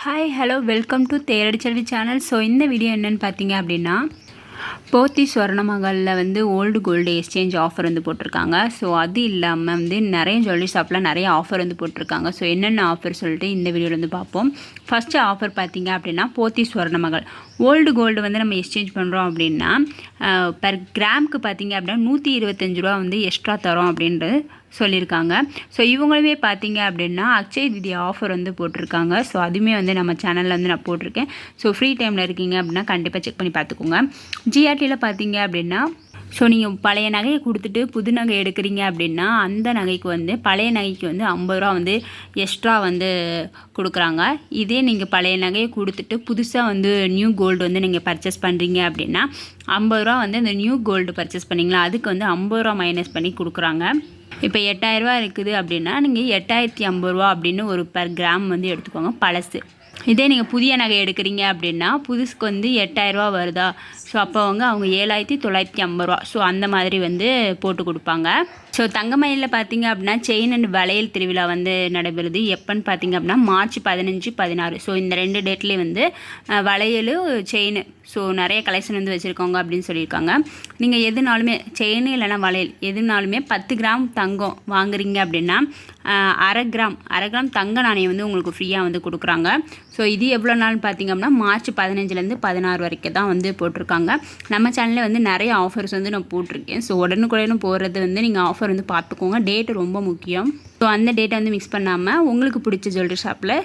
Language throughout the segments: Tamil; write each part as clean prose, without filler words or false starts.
Hi hello welcome to Theradi Selvi channel. So இந்த வீடியோ என்னென்னு பார்த்தீங்க அப்படின்னா, போத்தி ஸ்வர்ணமஹாலில் வந்து ஓல்டு கோல்டு எக்ஸ்சேஞ்ச் ஆஃபர் வந்து போட்டிருக்காங்க. ஸோ அது இல்லாமல் வந்து நிறைய ஜுவல்லரி ஷாப்பில் நிறைய ஆஃபர் வந்து போட்டிருக்காங்க. ஸோ என்னென்ன ஆஃபர் சொல்லிட்டு இந்த வீடியோவில் வந்து பார்ப்போம். ஃபஸ்ட்டு ஆஃபர் பார்த்தீங்க அப்படின்னா, போத்தி ஸ்வர்ணமஹால் ஓல்டு கோல்டு வந்து நம்ம எக்ஸ்சேஞ்ச் பண்ணுறோம் அப்படின்னா பெர் கிராமுக்கு பார்த்தீங்க அப்படின்னா 125 ரூபா வந்து எக்ஸ்ட்ரா தரோம் அப்படின்றது சொல்லியிருக்காங்க. ஸோ இவங்களுமே பார்த்தீங்க அப்படின்னா அக்ஷய திதி ஆஃபர் வந்து போட்டிருக்காங்க. ஸோ அதுவுமே வந்து நம்ம சேனலில் வந்து நான் போட்டிருக்கேன். ஸோ ஃப்ரீ டைமில் இருக்கீங்க அப்படின்னா கண்டிப்பாக செக் பண்ணி பார்த்துக்கோங்க. ஜிஆர்டியில் பார்த்தீங்க அப்படின்னா, ஸோ நீங்கள் பழைய நகையை கொடுத்துட்டு புது நகை எடுக்கிறீங்க அப்படின்னா அந்த நகைக்கு வந்து பழைய நகைக்கு வந்து 50 ரூபா வந்து எக்ஸ்ட்ரா வந்து கொடுக்குறாங்க. இதே நீங்கள் பழைய நகையை கொடுத்துட்டு புதுசாக வந்து நியூ கோல்டு வந்து நீங்கள் பர்ச்சேஸ் பண்ணுறீங்க அப்படின்னா 50 ரூபா வந்து இந்த நியூ கோல்டு பர்ச்சேஸ் பண்ணிங்களா அதுக்கு வந்து 50 ரூபா மைனஸ் பண்ணி கொடுக்குறாங்க. இப்போ 8000 ரூபா இருக்குது அப்படின்னா நீங்கள் 8050 ரூபா அப்படின்னு ஒரு பர் கிராம் வந்து எடுத்துக்கோங்க பழசு. இதே நீங்கள் புதிய நகை எடுக்கிறீங்க அப்படின்னா புதுசுக்கு வந்து 8000 ரூபா வருதா, ஸோ அப்போ அவங்க 7950 ரூபா ஸோ அந்த மாதிரி வந்து போட்டு கொடுப்பாங்க. ஸோ தங்கமயிலில் பார்த்தீங்க அப்படின்னா செயின் அண்ட் வளையல் திருவிழா வந்து நடைபெறுது. எப்போன்னு பார்த்தீங்க அப்படின்னா மார்ச் 15, 16. ஸோ இந்த 2 டேட்லேயே வந்து வளையல் செயின் ஸோ நிறைய கலெக்ஷன் வந்து வச்சுருக்கோங்க அப்படின்னு சொல்லியிருக்காங்க. நீங்கள் எதுனாலுமே செயின் இல்லைனா வளையல் எதுனாலுமே 10 கிராம் தங்கம் வாங்குறீங்க அப்படின்னா அரை கிராம் தங்க நாணயம் வந்து உங்களுக்கு ஃப்ரீயாக வந்து கொடுக்குறாங்க. ஸோ இது எவ்வளோ நாள்னு பார்த்தீங்க அப்படின்னா மார்ச் 15லேருந்து 16 வரைக்கும் தான் வந்து போட்டிருக்காங்க. நம்ம சேனலில் வந்து நிறைய ஆஃபர்ஸ் வந்து நான் போட்டிருக்கேன். ஸோ உடனுக்குடனே போகிறது வந்து நீங்கள் ஆஃபர் வந்து பார்த்துக்கோங்க. டேட்டு ரொம்ப முக்கியம். ஸோ அந்த டேட்டை வந்து மிக்ஸ் பண்ணாமல் உங்களுக்கு பிடிச்ச ஜுவல்லரி ஷாப்பில்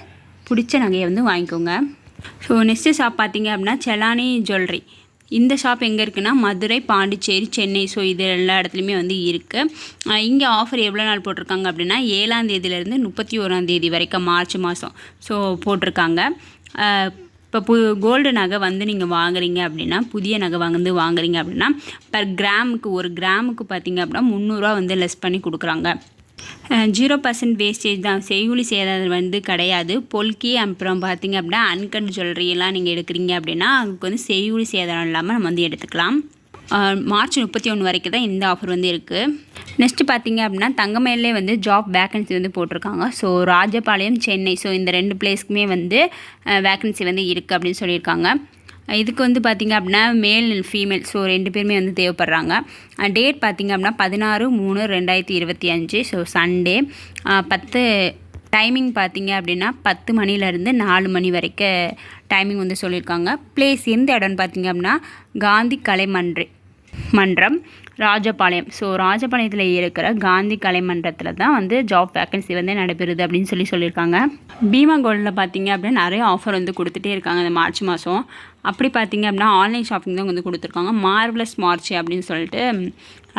பிடிச்ச நகையை வந்து வாங்கிக்கோங்க. ஸோ நெக்ஸ்ட்டு ஷாப் பார்த்தீங்க அப்படின்னா செலானி ஜுவல்லரி. இந்த ஷாப் எங்கே இருக்குன்னா மதுரை, பாண்டிச்சேரி, சென்னை. ஸோ இது எல்லா இடத்துலையுமே வந்து இருக்குது. இங்கே ஆஃபர் எவ்வளோ நாள் போட்டிருக்காங்க அப்படின்னா 7ஆம் தேதியிலேருந்து 31ஆம் தேதி வரைக்கும் மார்ச் மாதம் ஸோ போட்டிருக்காங்க. இப்போ கோல்டு நகை வந்து நீங்கள் வாங்குறீங்க அப்படின்னா புதிய நகை வாங்குறீங்க அப்படின்னா பர் கிராமுக்கு 1 கிராமுக்கு பார்த்தீங்க அப்படின்னா 300 ரூபா வந்து லெஸ் பண்ணி கொடுக்குறாங்க. 0% வேஸ்டேஜ் தான், செய்கூலி சேதாரம் வந்து கிடையாது. பொல்கி அப்புறம் பார்த்திங்க அப்படின்னா அன்கட் ஜுவல்லரியெல்லாம் நீங்கள் எடுக்கிறீங்க அப்படின்னா அதுக்கு வந்து செய்கூலி சேதாரம் இல்லாமல் நம்ம வந்து எடுத்துக்கலாம். மார்ச் 31 வரைக்கும் தான் இந்த ஆஃபர் வந்து இருக்குது. நெக்ஸ்ட்டு பார்த்திங்க அப்படின்னா தங்கமயிலே வந்து ஜாப் வேக்கன்சி வந்து போட்டிருக்காங்க. ஸோ ராஜபாளையம், சென்னை ஸோ இந்த 2 பிளேஸ்க்குமே வந்து வேக்கன்சி வந்து இருக்குது அப்படின்னு சொல்லியிருக்காங்க. இதுக்கு வந்து பார்த்திங்க அப்படின்னா மேல் அண்ட் ஃபீமேல் ஸோ 2 பேருமே வந்து தேவைப்படுறாங்க. டேட் பார்த்திங்க அப்படின்னா 16/3/2025 ஸோ சண்டே. டைமிங் பார்த்திங்க அப்படின்னா 10 மணிலேருந்து 4 மணி வரைக்கும் டைமிங் வந்து சொல்லியிருக்காங்க. பிளேஸ் எந்த இடம்னு பார்த்திங்க அப்படின்னா காந்தி கலை மன்றம் ராஜபாளையம். ஸோ ராஜபாளையத்தில் இருக்கிற காந்தி கலை மன்றத்தில் தான் வந்து ஜாப் வேக்கன்சி வந்து நடைபெறுது அப்படின்னு சொல்லியிருக்காங்க. பீமா கோல்டில் பார்த்தீங்க அப்படின்னா நிறைய ஆஃபர் வந்து கொடுத்துட்டே இருக்காங்க இந்த மார்ச் மாதம். அப்படி பார்த்தீங்க அப்படின்னா ஆன்லைன் ஷாப்பிங் தான் வந்து கொடுத்துருக்காங்க. மார்வலஸ் மார்ச் அப்படின்னு சொல்லிட்டு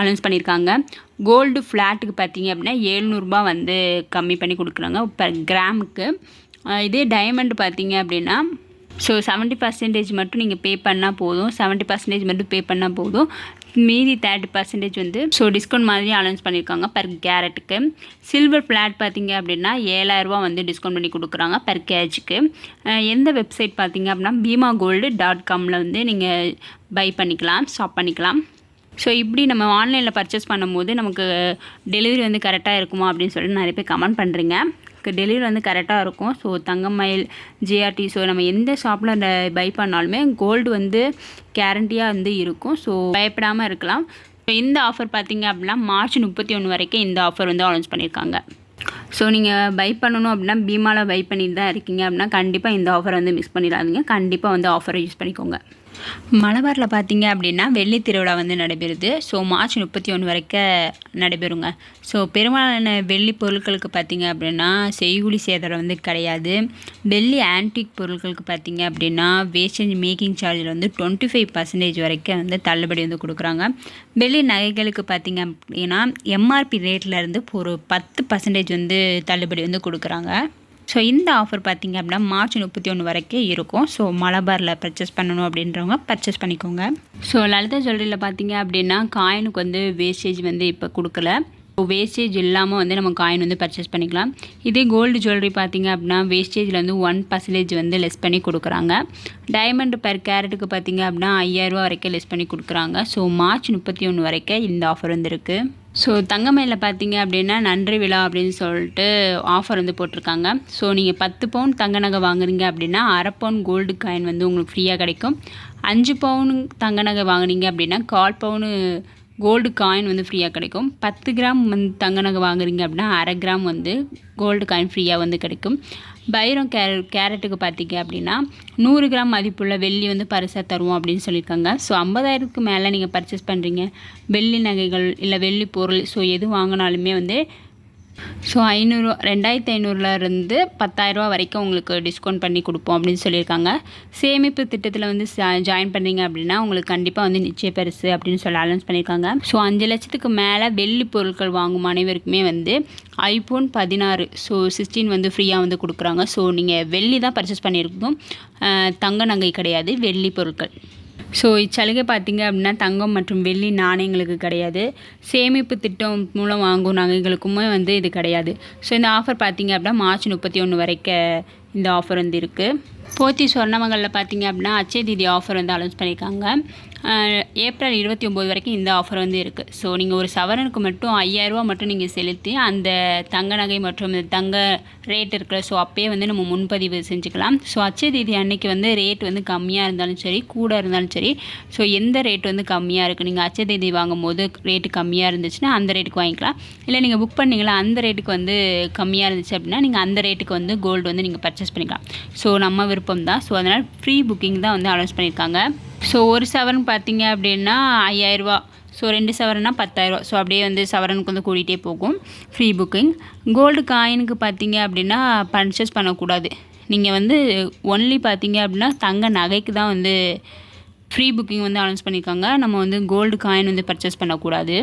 அனௌன்ஸ் பண்ணியிருக்காங்க. கோல்டு ஃப்ளாட்டுக்கு பார்த்தீங்க அப்படின்னா 700 ரூபா வந்து கம்மி பண்ணி கொடுக்குறாங்க பர் கிராமுக்கு. இதே டைமண்ட் பார்த்தீங்க அப்படின்னா ஸோ 70% மட்டும் நீங்கள் பே பண்ணால் போதும். 70% மட்டும் பே பண்ணால் போதும். மீதி 30% வந்து ஸோ டிஸ்கவுண்ட் மாதிரி அனௌன்ஸ் பண்ணியிருக்காங்க பர் கேரட்டுக்கு. சில்வர் ஃப்ளாட் பார்த்தீங்க அப்படின்னா 7000 ரூபா வந்து டிஸ்கவுண்ட் பண்ணி கொடுக்குறாங்க பர் கேஜுக்கு. எந்த வெப்சைட் பார்த்தீங்க அப்படின்னா beemagold.comல வந்து நீங்கள் பை பண்ணிக்கலாம், ஷாப் பண்ணிக்கலாம். ஸோ இப்படி நம்ம ஆன்லைனில் பர்ச்சேஸ் பண்ணும்போது நமக்கு டெலிவரி வந்து கரெக்டாக இருக்குமா அப்படின்னு சொல்லிட்டு நிறைய பேர் கமெண்ட் பண்ணுறீங்க. டெலிவரி வந்து கரெக்டாக இருக்கும். ஸோ தங்கமயில், ஜிஆர்டி ஸோ நம்ம எந்த ஷாப்பில் பை பண்ணாலுமே கோல்டு வந்து கேரண்டியாக வந்து இருக்கும். ஸோ பயப்படாமல் இருக்கலாம். ஸோ இந்த ஆஃபர் பார்த்திங்க அப்படின்னா மார்ச் 31 வரைக்கும் இந்த ஆஃபர் வந்து அனௌன்ஸ் பண்ணியிருக்காங்க. ஸோ நீங்கள் பை பண்ணணும் அப்படின்னா பீமாவில் பை பண்ணிட்டு தான் இருக்கீங்க அப்படின்னா கண்டிப்பாக இந்த ஆஃபரை வந்து மிஸ் பண்ணிடாதீங்க. கண்டிப்பாக வந்து ஆஃபரை யூஸ் பண்ணிக்கோங்க. மலபாரில் பார்த்தீங்க அப்படின்னா வெள்ளி திருவிழா வந்து நடைபெறுது. ஸோ மார்ச் 31 வரைக்கும் நடைபெறுங்க. ஸோ பெரும்பாலான வெள்ளி பொருட்களுக்கு பார்த்தீங்க அப்படின்னா செய்கூலி சேதாரம் வந்து கிடையாது. வெள்ளி ஆன்டிக் பொருட்களுக்கு பார்த்தீங்க அப்படின்னா வேஸ்டேஜ் மேக்கிங் சார்ஜில் வந்து 25% வரைக்கும் வந்து தள்ளுபடி வந்து கொடுக்குறாங்க. வெள்ளி நகைகளுக்கு பார்த்தீங்க அப்படின்னா எம்ஆர்பி ரேட்லேருந்து ஒரு 10% வந்து தள்ளுபடி வந்து கொடுக்குறாங்க. ஸோ இந்த ஆஃபர் பார்த்திங்க அப்படின்னா மார்ச் 31 வரைக்கும் இருக்கும். ஸோ மலபாரில் பர்ச்சேஸ் பண்ணணும் அப்படின்றவங்க பர்ச்சேஸ் பண்ணிக்கோங்க. ஸோ லலிதா ஜுவல்லரியில் பார்த்திங்க அப்படின்னா காயினுக்கு வந்து வேஸ்டேஜ் வந்து இப்போ கொடுக்கல. வேஸ்டேஜ் இல்லாமல் வந்து நம்ம காயின் வந்து பர்ச்சேஸ் பண்ணிக்கலாம். இதே கோல்டு ஜுவல்லரி பார்த்திங்க அப்படின்னா வேஸ்டேஜில் வந்து 1% வந்து லெஸ் பண்ணி கொடுக்குறாங்க. டைமண்ட் பெர் கேரட்டுக்கு பார்த்திங்க அப்படின்னா 5000 ரூபா வரைக்கும் லெஸ் பண்ணி கொடுக்குறாங்க. ஸோ மார்ச் 31 வரைக்கும் இந்த ஆஃபர் வந்து இருக்குது. ஸோ தங்கமயிலில் பார்த்தீங்க அப்படின்னா நன்றி விழா அப்படின்னு சொல்லிட்டு ஆஃபர் வந்து போட்டிருக்காங்க. ஸோ நீங்கள் 10 பவுன் தங்க நகை வாங்குறீங்க அப்படின்னா அரை பவுன் கோல்டு காயின் வந்து உங்களுக்கு ஃப்ரீயாக கிடைக்கும். 5 பவுன் தங்க நகை வாங்குறீங்க அப்படின்னா 1/4 பவுனு கோல்டு காயின் வந்து ஃப்ரீயாக கிடைக்கும். 10 கிராம் வந்து தங்க நகை வாங்குறீங்க அப்படின்னா அரை கிராம் வந்து கோல்டு காயின் ஃப்ரீயாக வந்து கிடைக்கும். பைரம் கேரட்டுக்கு பார்த்தீங்க அப்படின்னா 100 கிராம் மதிப்புள்ள வெள்ளி வந்து பரிசாக தருவோம் அப்படின்னு சொல்லியிருக்காங்க. ஸோ 50,000க்கு மேலே நீங்கள் பர்ச்சேஸ் பண்ணுறீங்க வெள்ளி நகைகள் இல்லை வெள்ளி பொருள், ஸோ எது வாங்கினாலுமே வந்து ஸோ 2500லேருந்து 10,000 ரூபா வரைக்கும் உங்களுக்கு டிஸ்கவுண்ட் பண்ணி கொடுப்போம் அப்படின்னு சொல்லியிருக்காங்க. சேமிப்பு திட்டத்தில் வந்து ஜாயின் பண்ணீங்க அப்படின்னா உங்களுக்கு கண்டிப்பாக வந்து நிச்சய பரிசு அப்படின்னு சொல்லி அனௌன்ஸ் பண்ணியிருக்காங்க. ஸோ 5 லட்சத்துக்கு மேலே வெள்ளி பொருட்கள் வாங்கும் அனைவருக்குமே வந்து iPhone 16 ஸோ 16 வந்து ஃப்ரீயாக வந்து கொடுக்குறாங்க. ஸோ நீங்கள் வெள்ளி தான் பர்ச்சேஸ் பண்ணியிருக்கோம், தங்க நகை கிடையாது, வெள்ளி பொருட்கள். ஸோ இச்சலுகை பார்த்திங்க அப்படின்னா தங்கம் மற்றும் வெள்ளி நாணயங்களுக்கு கிடையாது. சேமிப்பு திட்டம் மூலம் வாங்கும் நகைகளுக்குமே வந்து இது கிடையாது. ஸோ இந்த ஆஃபர் பார்த்திங்க அப்படின்னா மார்ச் 31 வரைக்கும் இந்த ஆஃபர் வந்து இருக்குது. போத்தி சொர்ணமகளில் பார்த்திங்க அப்படின்னா அச்சய தீதி ஆஃபர் வந்து அனௌன்ஸ் பண்ணியிருக்காங்க. ஏப்ரல் 29 வரைக்கும் இந்த ஆஃபர் வந்து இருக்குது. ஸோ நீங்கள் ஒரு சவரனுக்கு மட்டும் 5000 ரூபா மட்டும் நீங்கள் செலுத்தி அந்த தங்க நகை மற்றும் தங்க ரேட் இருக்கிற ஸோ அப்போயே வந்து நம்ம முன்பதிவு செஞ்சுக்கலாம். ஸோ அச்சய தீதி அன்னைக்கு வந்து ரேட் வந்து கம்மியாக இருந்தாலும் சரி கூட இருந்தாலும் சரி, ஸோ எந்த ரேட் வந்து கம்மியாக இருக்குது, நீங்கள் அச்சய தீதி வாங்கும் போது ரேட்டு கம்மியாக இருந்துச்சுன்னா அந்த ரேட்டுக்கு வாங்கிக்கலாம். இல்லை நீங்கள் புக் பண்ணிங்களா அந்த ரேட்டுக்கு வந்து கம்மியாக இருந்துச்சு அப்படின்னா நீங்கள் அந்த ரேட்டுக்கு வந்து கோல்டு வந்து நீங்கள் பர்ச்சேஸ் பண்ணிக்கலாம். ஸோ நம்ம விருப்பம் தான். ஸோ அதனால் ஃப்ரீ புக்கிங் தான் வந்து அனௌன்ஸ் பண்ணியிருக்காங்க. ஸோ ஒரு சவரன் பார்த்தீங்க அப்படின்னா 5000 ரூபா, ஸோ 2 சவரன்னா 10,000 ரூபா, ஸோ அப்படியே வந்து சவரனுக்கு வந்து கூட்டிகிட்டே போகும். Free booking. கோல்டு காயினுக்கு பார்த்தீங்க அப்படின்னா பர்ச்சேஸ் பண்ணக்கூடாது. நீங்கள் வந்து ஒன்லி பார்த்தீங்க அப்படின்னா தங்க நகைக்கு தான் வந்து ஃப்ரீ புக்கிங் வந்து அனௌன்ஸ் பண்ணியிருக்காங்க. நம்ம வந்து கோல்டு காயின் வந்து பர்ச்சேஸ் பண்ணக்கூடாது.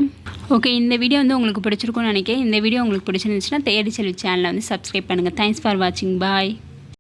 ஓகே, இந்த வீடியோ வந்து உங்களுக்கு பிடிச்சிருக்கும்னு நினைக்கிறேன். இந்த வீடியோ உங்களுக்கு பிடிச்சிருந்துச்சுன்னா தேடி செல்வி சேனலை வந்து சப்ஸ்கிரைப் பண்ணுங்கள். தேங்க்ஸ் ஃபார் வாட்சிங். பாய்.